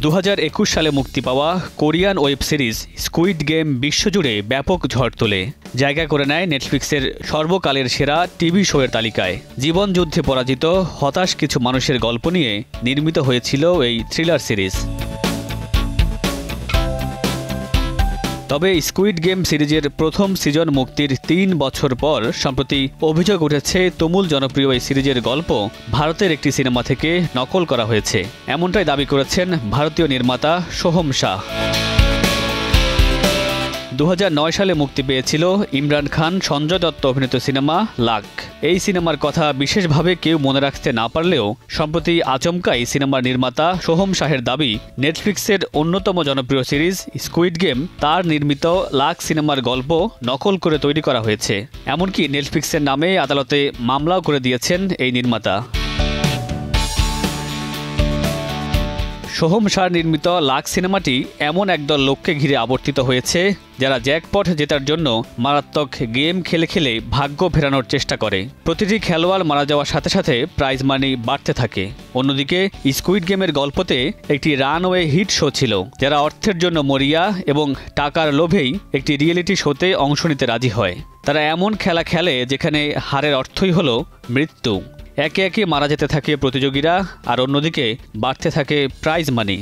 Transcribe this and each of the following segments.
2021 সালে মুক্তি পাওয়া Korean web series squid game বিশ্বজুড়ে ব্যাপক ঝড় তোলে, জায়গা করে নেয় নেটফ্লিক্সের সর্বকালের সেরা টিভি শোয়ের তালিকায়। জীবনযুদ্ধে পরাজিত হতাশ কিছু মানুষের গল্প নিয়ে নির্মিত হয়েছিল এই থ্রিলার সিরিজ। তবে স্কুইড গেম সিরিজের প্রথম সিজন মুক্তির 3 বছর পর সম্প্রতি অভিযোগ উঠেছে তুমুল জনপ্রিয় এই সিরিজের গল্প ভারতের একটি সিনেমা থেকে নকল করা হয়েছে। এমনটাই দাবি করেছেন ভারতীয় নির্মাতা সোহম শাহ। 2009 সালে মুক্তি পেয়েছিল ইমরান খান, সঞ্জয় দত্ত অভিনীত সিনেমা লাক। এই সিনেমার কথা বিশেষভাবে কেউ মনে রাখতে না পারলেও সম্প্রতি আচমকাই সিনেমার নির্মাতা সোহম শাহের দাবি, নেটফ্লিক্সের অন্যতম জনপ্রিয় সিরিজ স্কুইড গেম তার নির্মিত লাক সিনেমার গল্প নকল করে তৈরি করা হয়েছে। এমনকি নেটফ্লিক্সের নামে আদালতে মামলাও করে দিয়েছেন এই নির্মাতা। সোহম শাহ নির্মিত লাক সিনেমাটি এমন একদল লোককে ঘিরে আবর্তিত হয়েছে যারা জ্যাকপট জেতার জন্য মারাত্মক গেম খেলে খেলে ভাগ্য ফেরানোর চেষ্টা করে। প্রতিটি খেলোয়াড় মারা যাওয়ার সাথে সাথে প্রাইজ মানি বাড়তে থাকে। অন্যদিকে স্কুইড গেমের গল্পতে একটি রানওয়ে হিট শো ছিল, যারা অর্থের জন্য মরিয়া এবং টাকার লোভেই একটি রিয়েলিটি শোতে অংশ নিতে রাজি হয়। তারা এমন খেলা খেলে যেখানে হারের অর্থই হলো মৃত্যু। একে একে মারা যেতে থাকে প্রতিযোগীরা, আর অন্যদিকে বাড়তে থাকে প্রাইজ মানি।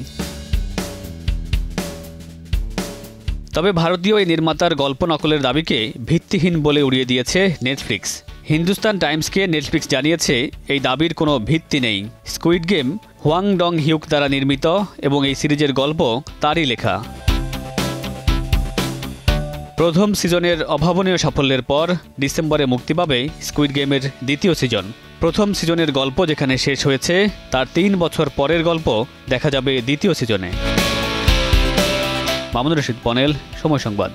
তবে ভারতীয় এই নির্মাতার গল্প নকলের দাবিকে ভিত্তিহীন বলে উড়িয়ে দিয়েছে নেটফ্লিক্স। হিন্দুস্তান টাইমসকে নেটফ্লিক্স জানিয়েছে, এই দাবির কোনো ভিত্তি নেই। স্কুইড গেম হোয়াং ডং হিউক দ্বারা নির্মিত এবং এই সিরিজের গল্প তারই লেখা। প্রথম সিজনের অভাবনীয় সাফল্যের পর ডিসেম্বরে মুক্তি পাবে স্কুইড গেমের দ্বিতীয় সিজন। প্রথম সিজনের গল্প যেখানে শেষ হয়েছে, তার 3 বছর পরের গল্প দেখা যাবে দ্বিতীয় সিজনে। মামুনুর রশিদ পনেল, সময় সংবাদ।